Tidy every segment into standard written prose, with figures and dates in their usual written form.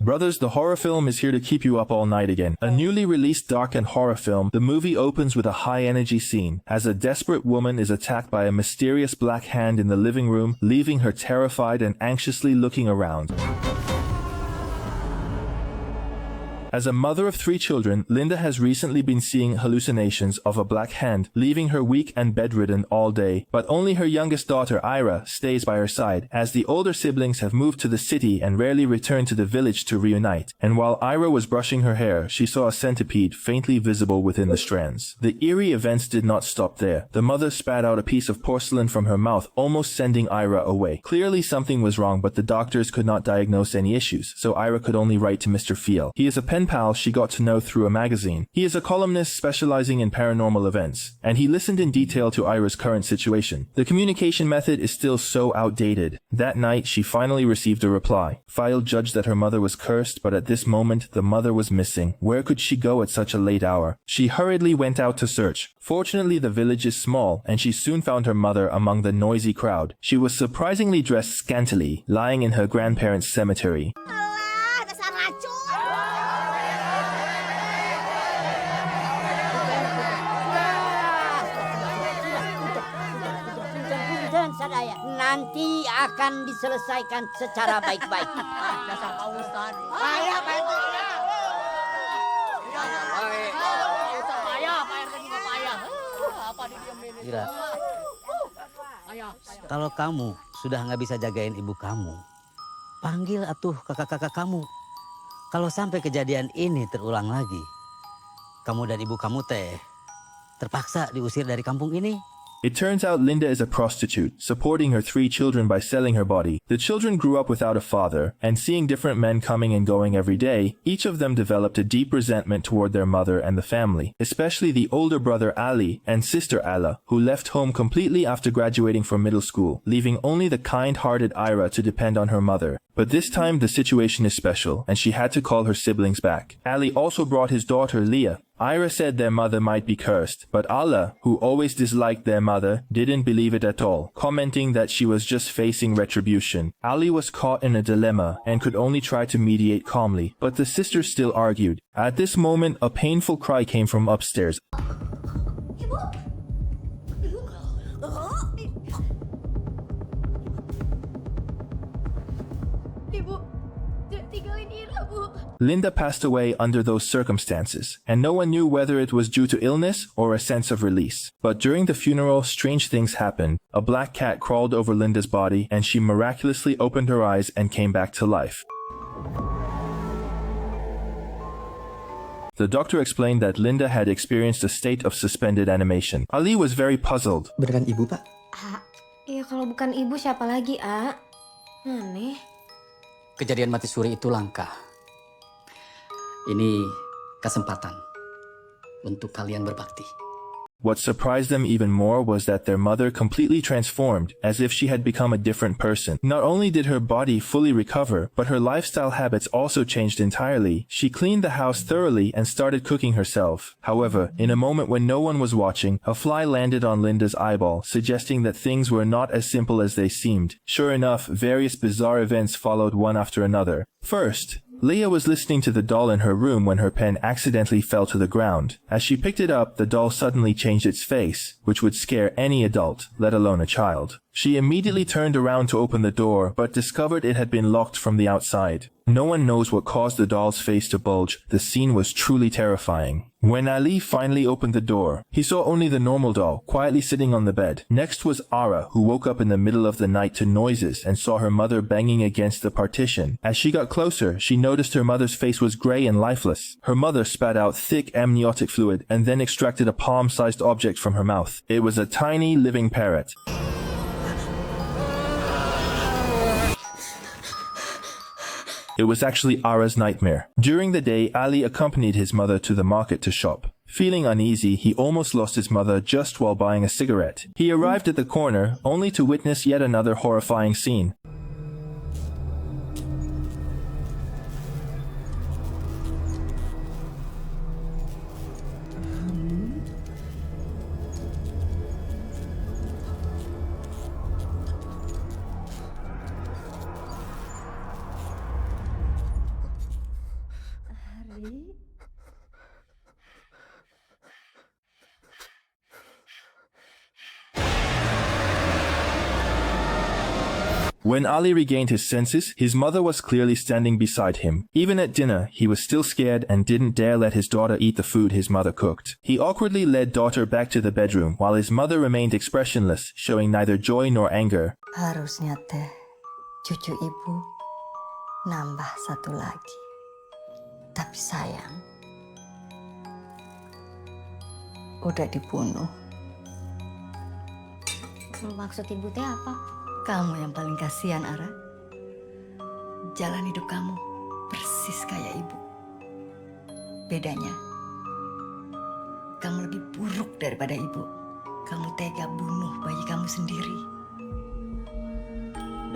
Brothers, the horror film is here to keep you up all night again. A newly released dark and horror film, the movie opens with a high-energy scene as a desperate woman is attacked by a mysterious black hand in the living room, leaving her terrified and anxiously looking around. As a mother of 3 children, Linda has recently been seeing hallucinations of a black hand, leaving her weak and bedridden all day, but only her youngest daughter, Ira, stays by her side, as the older siblings have moved to the city and rarely return to the village to reunite. And while Ira was brushing her hair, she saw a centipede faintly visible within the strands. The eerie events did not stop there. The mother spat out a piece of porcelain from her mouth, almost sending Ira away. Clearly something was wrong, but the doctors could not diagnose any issues, so Ira could only write to Mr. Fiel. He is a pen pal she got to know through a magazine. He is a columnist specializing in paranormal events, and he listened in detail to Ira's current situation. The communication method is still so outdated. That night, she finally received a reply. Fiel judged that her mother was cursed, but at this moment, the mother was missing. Where could she go at such a late hour? She hurriedly went out to search. Fortunately, the village is small, and she soon found her mother among the noisy crowd. She was surprisingly dressed scantily, lying in her grandparents' cemetery. Nanti akan diselesaikan secara baik-baik. Dasar Pak Ustaz. Ira, kalau kamu sudah nggak bisa jagain ibu kamu, panggil atuh kakak-kakak kamu. Kalau sampai kejadian ini terulang lagi, kamu dan ibu kamu terpaksa diusir dari kampung ini. It turns out Linda is a prostitute, supporting her 3 children by selling her body. The children grew up without a father, and seeing different men coming and going every day, each of them developed a deep resentment toward their mother and the family, especially the older brother Ali and sister Alla, who left home completely after graduating from middle school, leaving only the kind-hearted Ira to depend on her mother. But this time the situation is special, and she had to call her siblings back. Ali also brought his daughter Leah. Ira said their mother might be cursed, but Allah, who always disliked their mother, didn't believe it at all, commenting that she was just facing retribution. Ali was caught in a dilemma and could only try to mediate calmly, but the sisters still argued. At this moment, a painful cry came from upstairs. Linda passed away under those circumstances, and no one knew whether it was due to illness or a sense of release. But during the funeral, strange things happened. A black cat crawled over Linda's body, and she miraculously opened her eyes and came back to life. The doctor explained that Linda had experienced a state of suspended animation. Ali was very puzzled. Beneran ibu, Pak? Iya, kalau bukan ibu siapa lagi, Aneh. Kejadian mati suri itu langka. Ini kesempatan untuk kalian berbakti. What surprised them even more was that their mother completely transformed, as if she had become a different person. Not only did her body fully recover, but her lifestyle habits also changed entirely. She cleaned the house thoroughly and started cooking herself. However, in a moment when no one was watching, a fly landed on Linda's eyeball, suggesting that things were not as simple as they seemed. Sure enough, various bizarre events followed one after another. First, Leah was listening to the doll in her room when her pen accidentally fell to the ground. As she picked it up, the doll suddenly changed its face, which would scare any adult, let alone a child. She immediately turned around to open the door, but discovered it had been locked from the outside. No one knows what caused the doll's face to bulge. The scene was truly terrifying. When Ali finally opened the door, he saw only the normal doll, quietly sitting on the bed. Next was Ara, who woke up in the middle of the night to noises and saw her mother banging against the partition. As she got closer, she noticed her mother's face was gray and lifeless. Her mother spat out thick amniotic fluid and then extracted a palm-sized object from her mouth. It was a tiny living parrot. It was actually Ara's nightmare. During the day, Ali accompanied his mother to the market to shop. Feeling uneasy, he almost lost his mother just while buying a cigarette. He arrived at the corner, only to witness yet another horrifying scene. When Ali regained his senses, his mother was clearly standing beside him. Even at dinner, he was still scared and didn't dare let his daughter eat the food his mother cooked. He awkwardly led daughter back to the bedroom while his mother remained expressionless, showing neither joy nor anger. Harusnya teh cucu ibu nambah satu lagi. Tapi sayang, udah dibunuh. Maksud ibu teh apa? Kamu yang paling kasihan, Ara. Jalan hidup kamu persis kayak ibu. Bedanya, kamu lebih buruk daripada ibu. Kamu tega bunuh bayi kamu sendiri.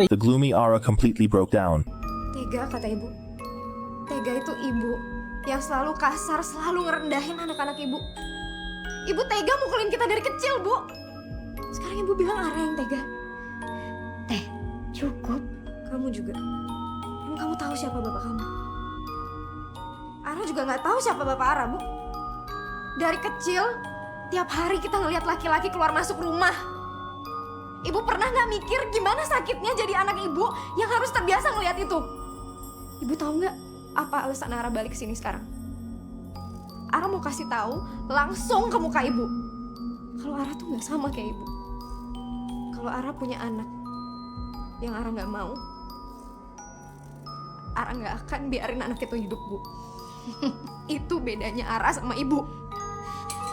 The gloomy Ara completely broke down. Tega kata ibu. Tega itu ibu yang selalu kasar, selalu ngerendahin anak-anak ibu. Ibu tega mukulin kita dari kecil, Bu. Sekarang ibu bilang Ara yang tega. Teh, cukup. Kamu juga. Emang kamu tahu siapa bapak kamu? Ara juga nggak tahu siapa bapak Ara, Bu. Dari kecil, tiap hari kita ngelihat laki-laki keluar masuk rumah. Ibu pernah nggak mikir gimana sakitnya jadi anak ibu yang harus terbiasa ngelihat itu? Ibu tahu nggak apa alasan Ara balik ke sini sekarang? Ara mau kasih tahu langsung ke muka ibu. Kalau Ara tuh nggak sama kayak ibu. Kalau Ara punya anak yang Ara nggak mau, Ara nggak akan biarin anak itu hidup, Bu. Itu bedanya Ara sama ibu.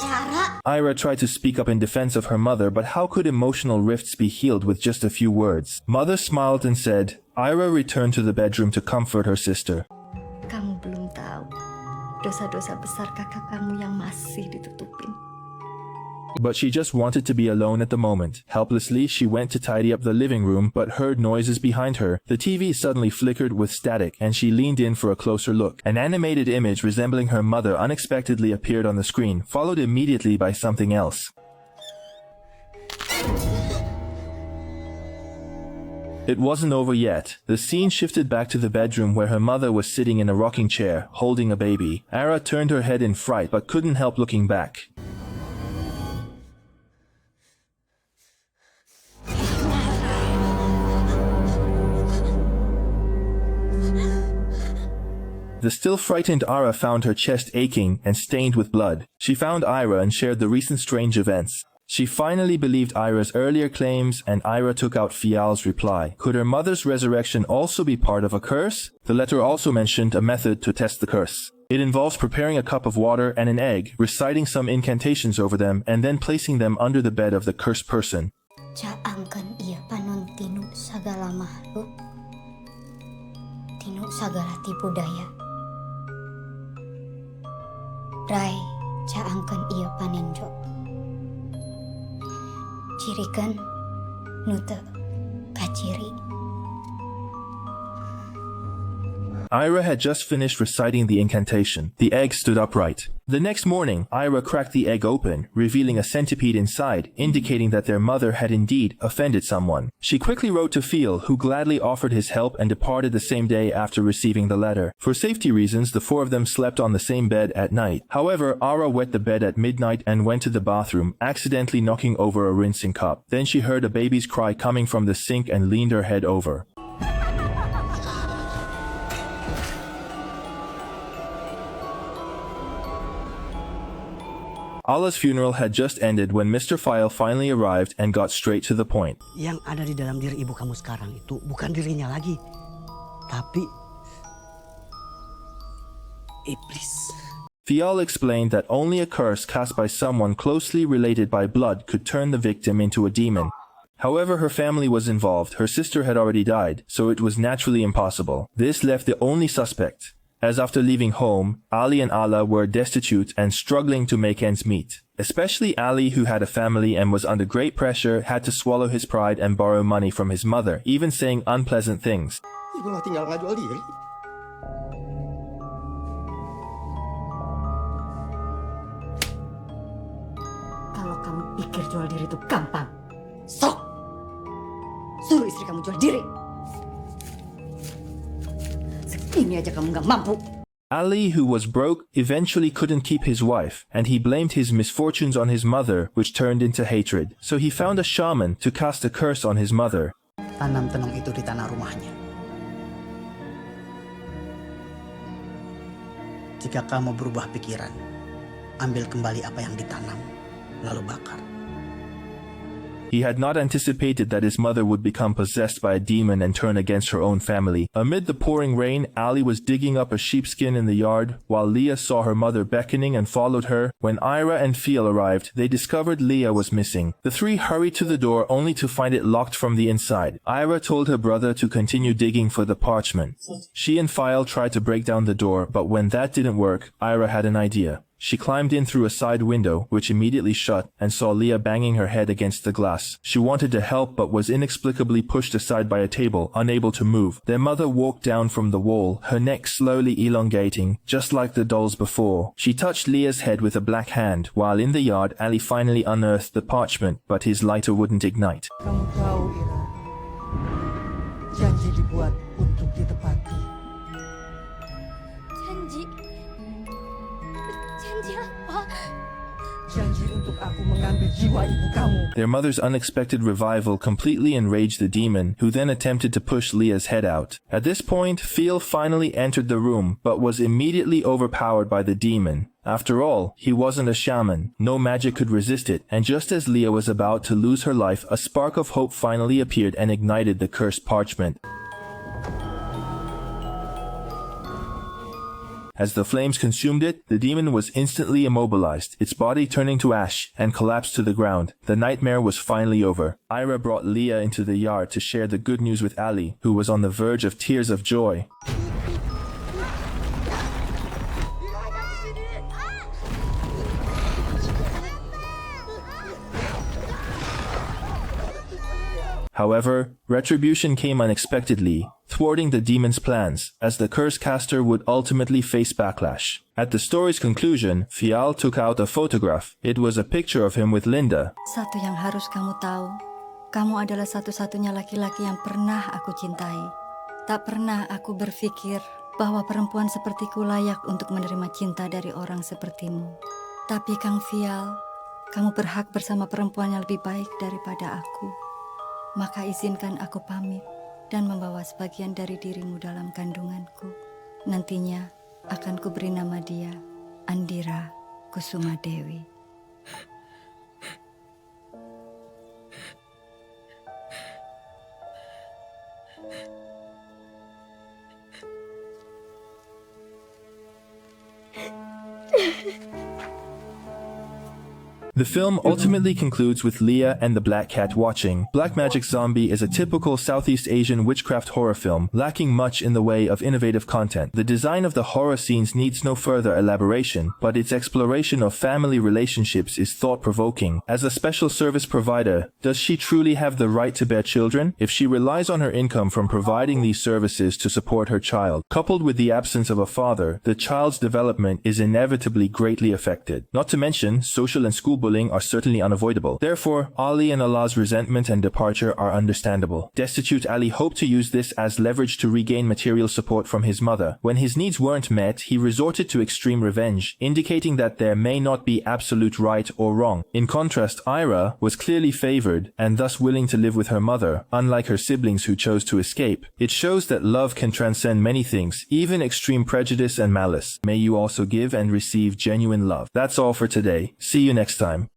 Ara. Ira tried to speak up in defense of her mother, but how could emotional rifts be healed with just a few words? Mother smiled and said, Ira returned to the bedroom to comfort her sister. Kamu belum tahu dosa-dosa besar kakak kamu yang masih ditutupin. But she just wanted to be alone at the moment. Helplessly, she went to tidy up the living room, but heard noises behind her. The TV suddenly flickered with static, and she leaned in for a closer look. An animated image resembling her mother unexpectedly appeared on the screen, followed immediately by something else. It wasn't over yet. The scene shifted back to the bedroom where her mother was sitting in a rocking chair, holding a baby. Ara turned her head in fright, but couldn't help looking back. The still frightened Ara found her chest aching and stained with blood. She found Ira and shared the recent strange events. She finally believed Ira's earlier claims, and Ira took out Fial's reply. Could her mother's resurrection also be part of a curse? The letter also mentioned a method to test the curse. It involves preparing a cup of water and an egg, reciting some incantations over them, and then placing them under the bed of the cursed person. Caangkeun ieu panon tinu sagala makhluk, tinu sagala tipu daya. Rai caangkeun ieu panenjo. Cirikeun nu teu kaciri. Ira had just finished reciting the incantation. The egg stood upright. The next morning, Ira cracked the egg open, revealing a centipede inside, indicating that their mother had indeed offended someone. She quickly wrote to Phil, who gladly offered his help and departed the same day after receiving the letter. For safety reasons, the four of them slept on the same bed at night. However, Ara wet the bed at midnight and went to the bathroom, accidentally knocking over a rinsing cup. Then she heard a baby's cry coming from the sink and leaned her head over. Allah's funeral had just ended when Mr. File finally arrived and got straight to the point. Yang ada di dalam diri ibu kamu sekarang itu bukan dirinya lagi, tapi iblis. Fial explained that only a curse cast by someone closely related by blood could turn the victim into a demon. However, her family was involved. Her sister had already died, so it was naturally impossible. This left the only suspect, as after leaving home, Ali and Allah were destitute and struggling to make ends meet. Especially Ali, who had a family and was under great pressure, had to swallow his pride and borrow money from his mother, even saying unpleasant things. Ibu mah tinggal ngajual diri. Kalau kamu pikir jual diri itu gampang, sok suruh istri kamu jual diri. Segini aja kamu nggak mampu. Ali, who was broke, eventually couldn't keep his wife, and he blamed his misfortunes on his mother, which turned into hatred. So he found a shaman to cast a curse on his mother. Tanam tenung itu di tanah rumahnya. Jika kamu berubah pikiran, ambil kembali apa yang ditanam, lalu bakar. He had not anticipated that his mother would become possessed by a demon and turn against her own family. Amid the pouring rain, Ali was digging up a sheepskin in the yard, while Leah saw her mother beckoning and followed her. When Ira and Phil arrived, they discovered Leah was missing. The three hurried to the door only to find it locked from the inside. Ira told her brother to continue digging for the parchment. She and Phil tried to break down the door, but when that didn't work, Ira had an idea. She climbed in through a side window, which immediately shut, and saw Leah banging her head against the glass. She wanted to help but was inexplicably pushed aside by a table, unable to move. Their mother walked down from the wall, her neck slowly elongating, just like the dolls before. She touched Leah's head with a black hand, while in the yard, Ali finally unearthed the parchment, but his lighter wouldn't ignite. Kamu tahu, Ira, janji dibuat untuk ditepati. Janji? Janji apa? Janji untuk aku mengambil jiwa ibu kamu. Their mother's unexpected revival completely enraged the demon, who then attempted to push Leah's head out. At this point, Phil finally entered the room, but was immediately overpowered by the demon. After all, he wasn't a shaman. No magic could resist it, and just as Leah was about to lose her life, a spark of hope finally appeared and ignited the cursed parchment. As the flames consumed it, the demon was instantly immobilized, its body turning to ash, and collapsed to the ground. The nightmare was finally over. Ira brought Leah into the yard to share the good news with Ali, who was on the verge of tears of joy. However, retribution came unexpectedly, thwarting the demon's plans, as the curse caster would ultimately face backlash. At the story's conclusion, Fial took out a photograph. It was a picture of him with Linda. Satu yang harus kamu tahu, kamu adalah satu-satunya laki-laki yang pernah aku cintai. Tak pernah aku berpikir bahwa perempuan sepertiku layak untuk menerima cinta dari orang sepertimu. Tapi Kang Fial, kamu berhak bersama perempuan yang lebih baik daripada aku. Maka izinkan aku pamit dan membawa sebagian dari dirimu dalam kandunganku. Nantinya akan kuberi nama dia Andira Kusuma Dewi. The film ultimately concludes with Leah and the Black Cat watching. Black Magic Zombie is a typical Southeast Asian witchcraft horror film, lacking much in the way of innovative content. The design of the horror scenes needs no further elaboration, but its exploration of family relationships is thought-provoking. As a special service provider, does she truly have the right to bear children? If she relies on her income from providing these services to support her child, coupled with the absence of a father, the child's development is inevitably greatly affected. Not to mention, social and school bullying are certainly unavoidable. Therefore, Ali and Allah's resentment and departure are understandable. Destitute Ali hoped to use this as leverage to regain material support from his mother. When his needs weren't met, he resorted to extreme revenge, indicating that there may not be absolute right or wrong. In contrast, Ira was clearly favored and thus willing to live with her mother, unlike her siblings who chose to escape. It shows that love can transcend many things, even extreme prejudice and malice. May you also give and receive genuine love. That's all for today. See you next time.